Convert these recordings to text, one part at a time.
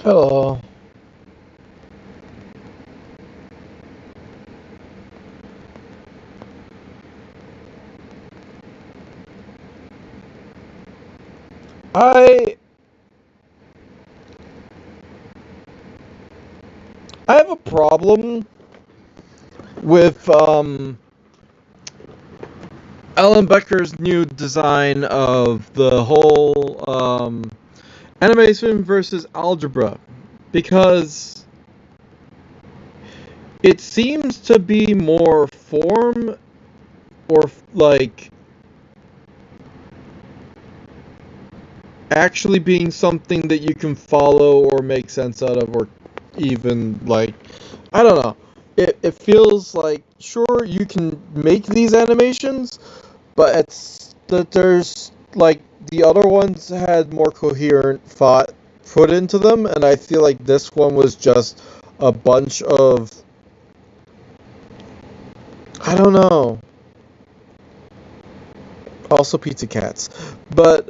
Hello. I I have a problem with Alan Becker's new design of the whole animation versus algebra because it seems to be more form or like actually being something that you can follow or make sense out of, or even like, I don't know. It feels like, sure, you can make these animations, but it's that there's like the other ones had more coherent thought put into them, and I feel like this one was just a bunch of, I don't know. Also Pizza Cats. But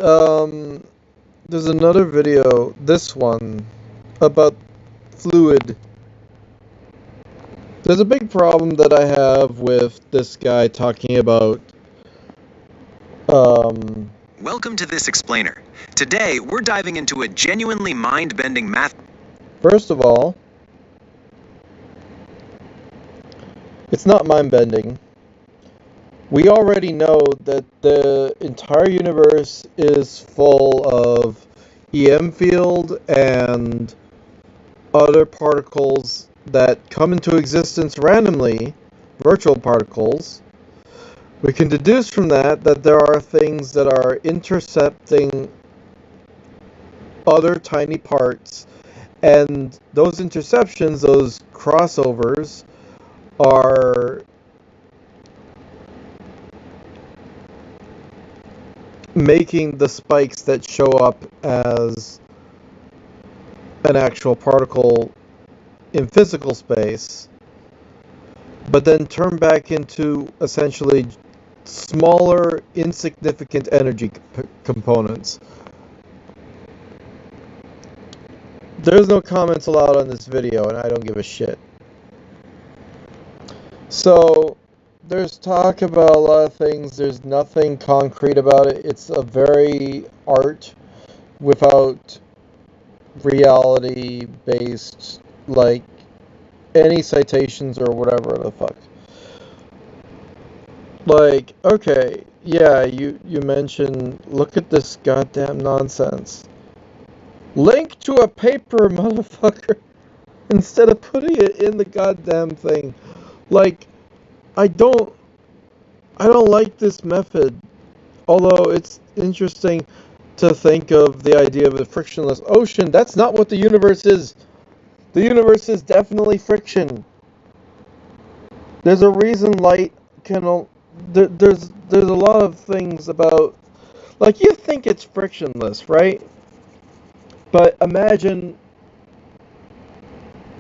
there's another video, this one, about fluid. There's a big problem that I have with this guy talking about um Welcome to this explainer. Today, we're diving into a genuinely mind-bending math. first of all, it's not mind bending. We already know that the entire universe is full of EM field and other particles that come into existence randomly, virtual particles. We can deduce from that that there are things that are intercepting other tiny parts, and those interceptions, those crossovers, are making the spikes that show up as an actual particle in physical space, but then turn back into essentially smaller, insignificant energy components. There's no comments allowed on this video, and I don't give a shit. So, there's talk about a lot of things. There's nothing concrete about it. It's a very art without reality based, like, any citations or whatever the fuck. Like, okay, yeah, you mentioned, look at this goddamn nonsense. Link to a paper, motherfucker, instead of putting it in the goddamn thing. Like, I don't I don't like this method. Although it's interesting to think of the idea of a frictionless ocean. That's not what the universe is. The universe is definitely friction. There's a reason light can. There's a lot of things about, like, you think it's frictionless, right? But imagine,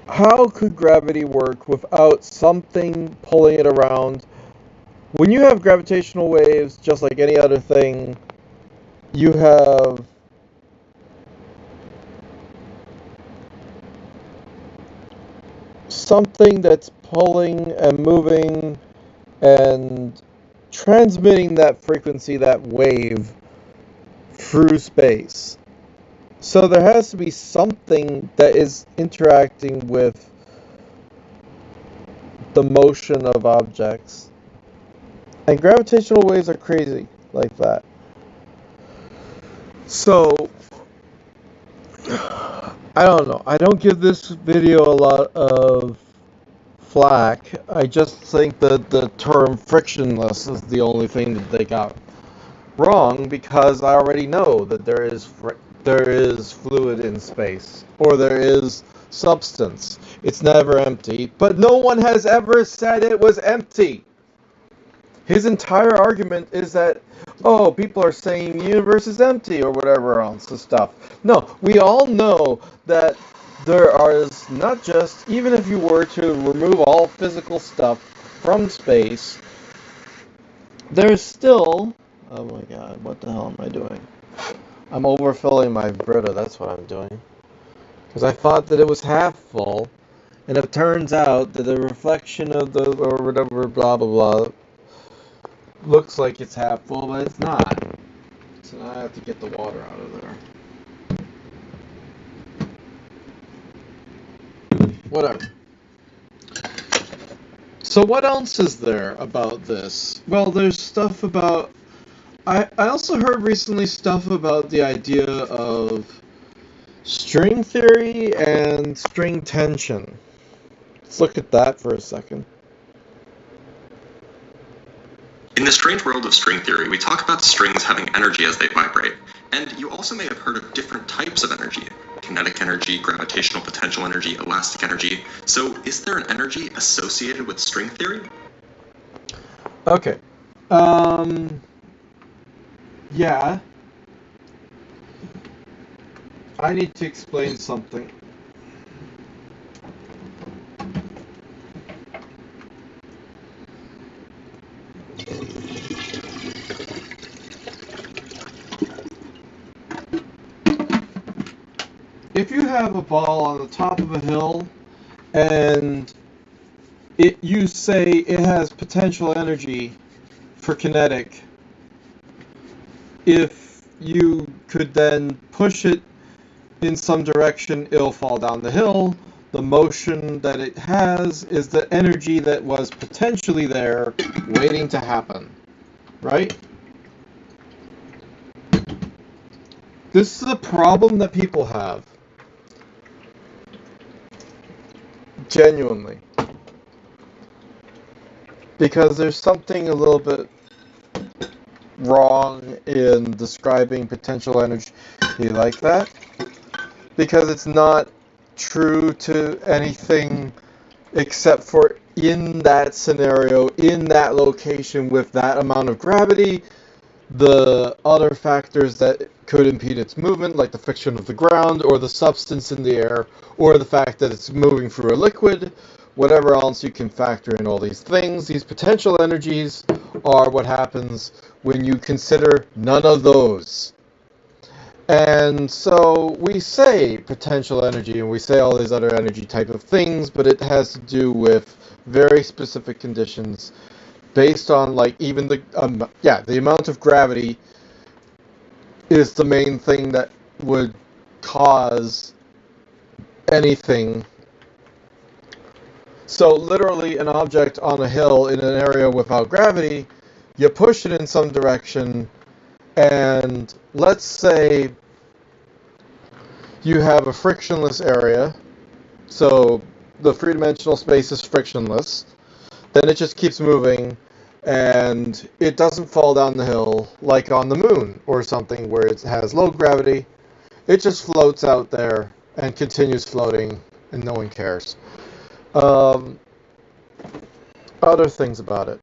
how could gravity work without something pulling it around? When you have gravitational waves, just like any other thing, you have something that's pulling and moving and transmitting that frequency, that wave, through space. So there has to be something that is interacting with the motion of objects. And gravitational waves are crazy like that. So, I don't know. I don't give this video a lot of flack. I just think that the term frictionless is the only thing that they got wrong, because I already know that there is fluid in space, or there is substance. It's never empty, but no one has ever said it was empty. His entire argument is that, oh, people are saying the universe is empty or whatever else and stuff. No, we all know that there is not just, even if you were to remove all physical stuff from space, there's still, oh my god, what the hell am I doing? I'm overfilling my Brita, that's what I'm doing. because I thought that it was half full, and it turns out that the reflection of the, or whatever, blah blah blah, looks like it's half full, but it's not. So now I have to get the water out of there. Whatever. So what else is there about this? Well, there's stuff about... I also heard recently stuff about the idea of string theory and string tension. Let's look at that for a second. In the strange world of string theory, we talk about strings having energy as they vibrate. And you also may have heard of different types of energy. Kinetic energy, gravitational potential energy, elastic energy. So is there an energy associated with string theory? Okay. Yeah. I need to explain something. If you have a ball on the top of a hill and you say it has potential energy for kinetic, if you could then push it in some direction, it'll fall down the hill. The motion that it has is the energy that was potentially there waiting to happen, right? This is a problem that people have. Genuinely. Because there's something a little bit wrong in describing potential energy like that. Because it's not true to anything except for in that scenario, in that location with that amount of gravity, the other factors that could impede its movement, like the friction of the ground, or the substance in the air, or the fact that it's moving through a liquid, whatever else you can factor in all these things. These potential energies are what happens when you consider none of those. And so we say potential energy, and we say all these other energy type of things, but it has to do with very specific conditions based on, like, even the amount of gravity is the main thing that would cause anything. So literally an object on a hill in an area without gravity, you push it in some direction, and let's say you have a frictionless area, so the three-dimensional space is frictionless, then it just keeps moving, and it doesn't fall down the hill like on the moon or something where it has low gravity. It just floats out there and continues floating, and no one cares. Other things about it.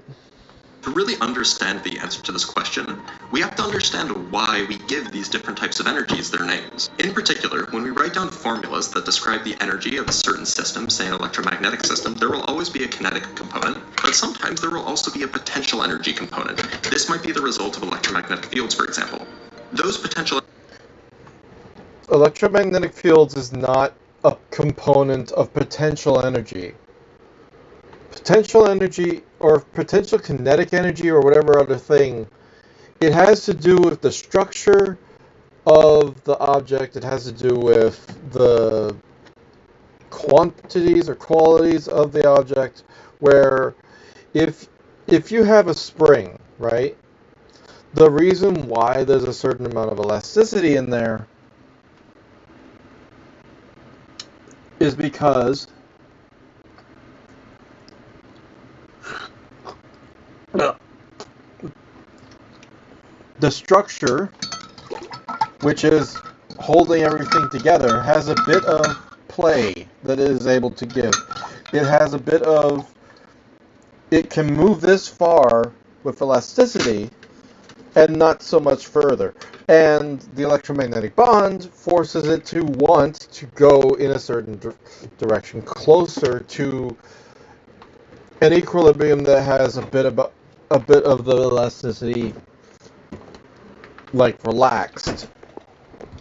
To really understand the answer to this question, we have to understand why we give these different types of energies their names. In particular, when we write down formulas that describe the energy of a certain system, say an electromagnetic system, there will always be a kinetic component, but sometimes there will also be a potential energy component. This might be the result of electromagnetic fields, for example. Those potential... Electromagnetic fields is not a component of potential energy. Potential energy, or potential kinetic energy, or whatever other thing, it has to do with the structure of the object. It has to do with the quantities or qualities of the object, where if you have a spring, right, the reason why there's a certain amount of elasticity in there is because the structure, which is holding everything together, has a bit of play that it is able to give. It has a bit of... It can move this far with elasticity and not so much further. And the electromagnetic bond forces it to want to go in a certain direction, closer to an equilibrium that has a bit of the elasticity, like, relaxed.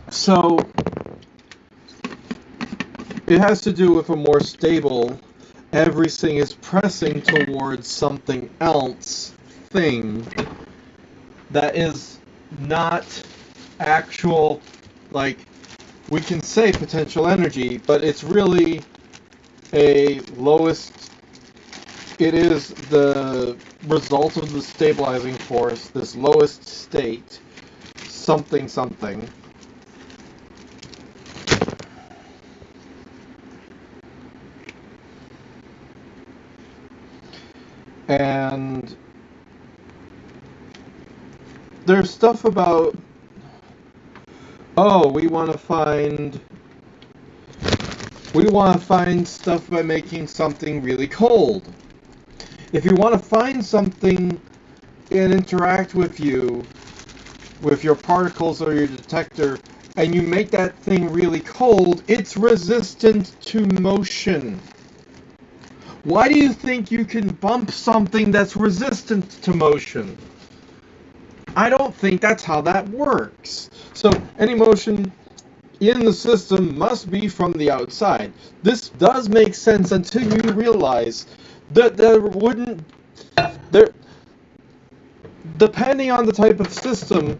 So It has to do with a more stable, everything is pressing towards something else thing that is not actual, like, we can say potential energy, but it's really a lowest, it is the result of the stabilizing force, this lowest state, something something. And there's stuff about, oh, we want to find stuff by making something really cold. If you want to find something and interact with you, with your particles or your detector, and you make that thing really cold, it's resistant to motion. Why do you think you can bump something that's resistant to motion? I don't think that's how that works. So any motion in the system must be from the outside. This does make sense until you realize that depending on the type of system,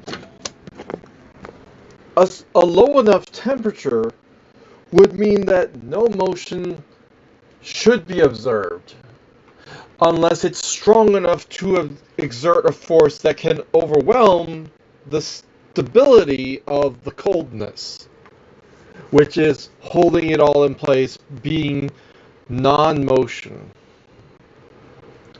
a low enough temperature would mean that no motion should be observed, unless it's strong enough to exert a force that can overwhelm the stability of the coldness, which is holding it all in place, being non-motion.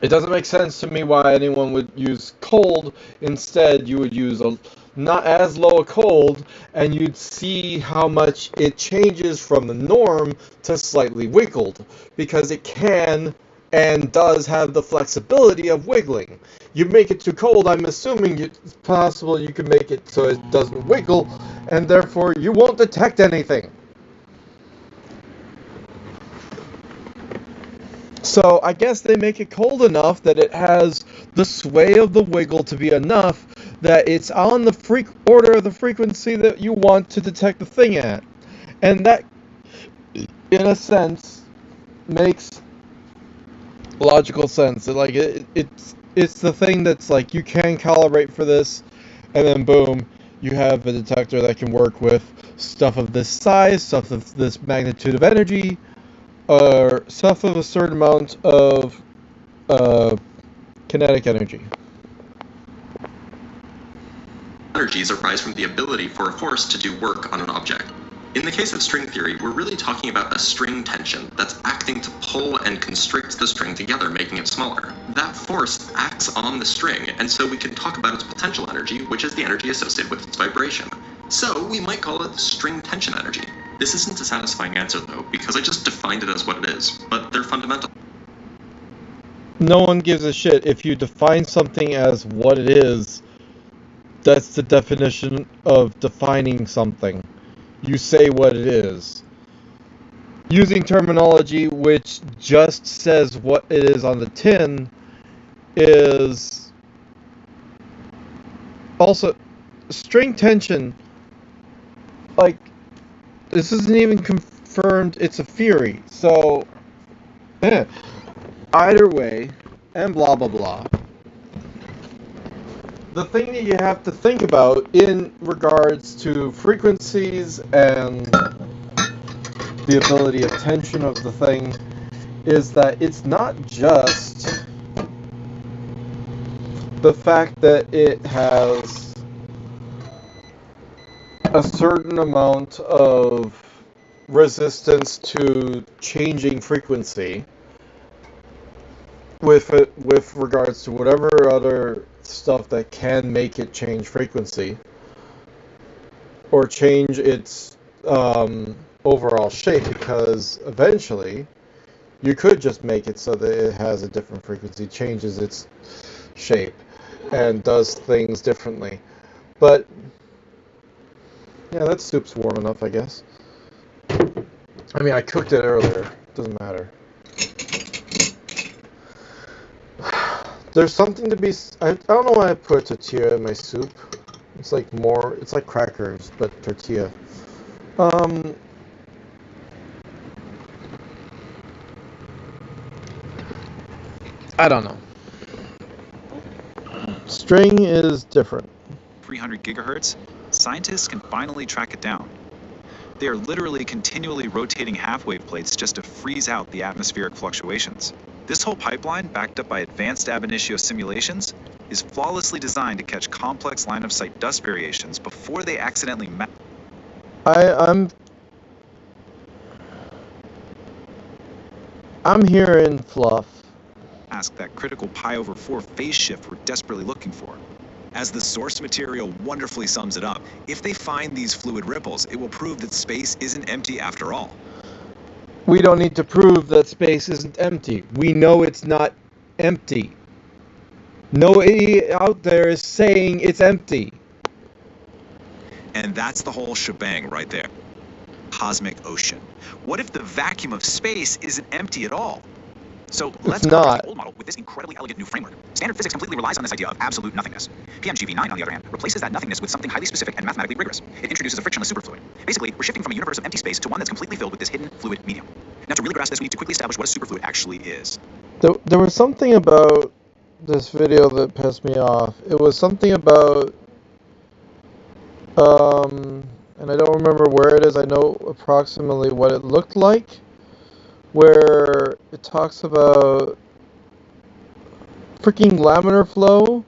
It doesn't make sense to me why anyone would use cold. Instead, you would use a not as low a cold, and you'd see how much it changes from the norm to slightly wiggled, because it can and does have the flexibility of wiggling. You make it too cold, I'm assuming it's possible you can make it so it doesn't wiggle, and therefore you won't detect anything. So I guess they make it cold enough that it has the sway of the wiggle to be enough that it's on the order of the frequency that you want to detect the thing at. And that, in a sense, makes logical sense. It's the thing that's like, you can calibrate for this, and then boom, you have a detector that can work with stuff of this size, stuff of this magnitude of energy, or stuff of a certain amount of kinetic energy. Energies arise from the ability for a force to do work on an object. In the case of string theory, we're really talking about a string tension that's acting to pull and constrict the string together, making it smaller. That force acts on the string, and so we can talk about its potential energy, which is the energy associated with its vibration. So we might call it string tension energy. This isn't a satisfying answer, though, because I just defined it as what it is, but they're fundamental. No one gives a shit if you define something as what it is. That's the definition of defining something. You say what it is. Using terminology which just says what it is on the tin is also string tension. Like, this isn't even confirmed, it's a theory. So, either way, and blah blah blah. The thing that you have to think about in regards to frequencies and the ability of tension of the thing is that it's not just the fact that it has a certain amount of resistance to changing frequency with regards to whatever other stuff that can make it change frequency or change its overall shape, because eventually you could just make it so that it has a different frequency, changes its shape, and does things differently. But yeah, that soup's warm enough, I guess. I mean, I cooked it earlier. Doesn't matter. There's something to be... I don't know why I put tortilla in my soup. It's like crackers, but tortilla. I don't know. String is different. 300 gigahertz, scientists can finally track it down. They are literally continually rotating half-wave plates just to freeze out the atmospheric fluctuations. This whole pipeline, backed up by advanced ab initio simulations, is flawlessly designed to catch complex line-of-sight dust variations before they accidentally I'm hearing fluff. mask that critical pi over 4 phase shift we're desperately looking for. As the source material wonderfully sums it up, if they find these fluid ripples, it will prove that space isn't empty after all. We don't need to prove that space isn't empty. We know it's not empty. Nobody out there is saying it's empty. And that's the whole shebang right there. Cosmic ocean. What if the vacuum of space isn't empty at all? So let's contrast the old model with this incredibly elegant new framework. Standard physics completely relies on this idea of absolute nothingness. PMGV9, on the other hand, replaces that nothingness with something highly specific and mathematically rigorous. It introduces a frictionless superfluid. Basically, we're shifting from a universe of empty space to one that's completely filled with this hidden fluid medium. Now, to really grasp this, we need to quickly establish what a superfluid actually is. There was something about this video that pissed me off. It was something about, and I don't remember where it is. I know approximately what it looked like, where it talks about freaking laminar flow.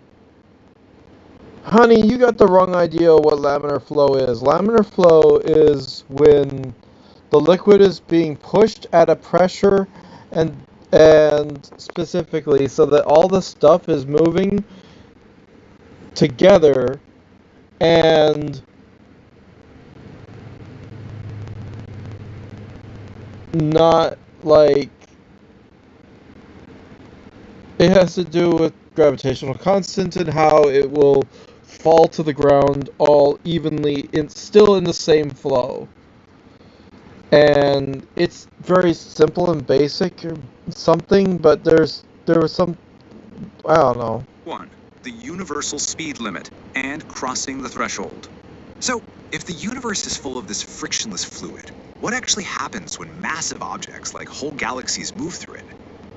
Honey, you got the wrong idea of what laminar flow is. Laminar flow is when the liquid is being pushed at a pressure and specifically so that all the stuff is moving together and not like it has to do with gravitational constant and how it will fall to the ground all evenly still in the same flow. And it's very simple and basic or something, but there was some, I don't know. 1. The universal speed limit and crossing the threshold. So, if the universe is full of this frictionless fluid, what actually happens when massive objects like whole galaxies move through it?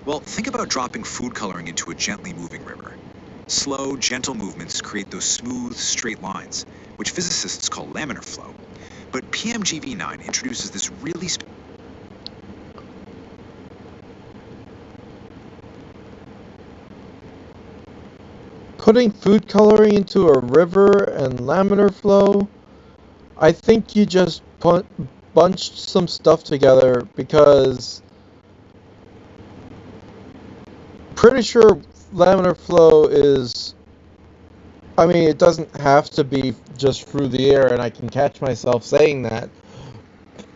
Well, think about dropping food coloring into a gently moving river. Slow, gentle movements create those smooth, straight lines, which physicists call laminar flow. But PMGV9 introduces this really putting food coloring into a river and laminar flow, I think you just bunched some stuff together because pretty sure laminar flow is, I mean, it doesn't have to be just through the air, and I can catch myself saying that,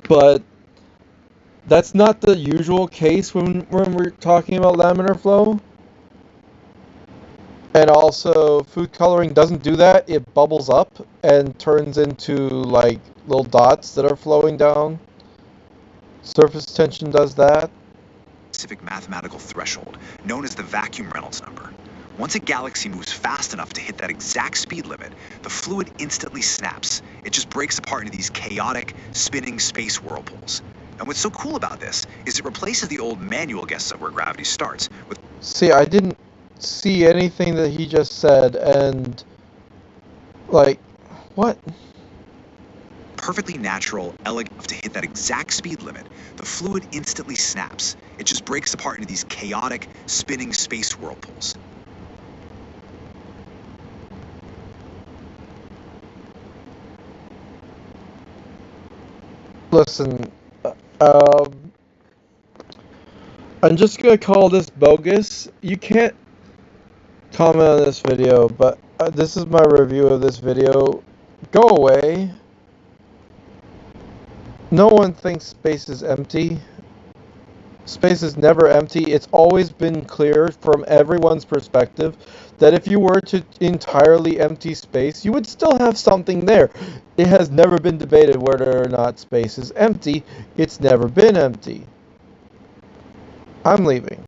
but that's not the usual case when we're talking about laminar flow. And also, food coloring doesn't do that. It bubbles up and turns into like little dots that are flowing down. Surface tension does that. Specific mathematical threshold, known as the vacuum Reynolds number. Once a galaxy moves fast enough to hit that exact speed limit, the fluid instantly snaps. It just breaks apart into these chaotic, spinning space whirlpools. And what's so cool about this is it replaces the old manual guess of where gravity starts with... See, I didn't see anything that he just said, and like, what? Perfectly natural, elegant enough to hit that exact speed limit, the fluid instantly snaps. It just breaks apart into these chaotic, spinning space whirlpools. Listen, I'm just gonna call this bogus. You can't comment on this video, but this is my review of this video. Go away. No one thinks space is empty. Space is never empty. It's always been clear from everyone's perspective that if you were to entirely empty space, you would still have something there. It has never been debated whether or not space is empty. It's never been empty. I'm leaving.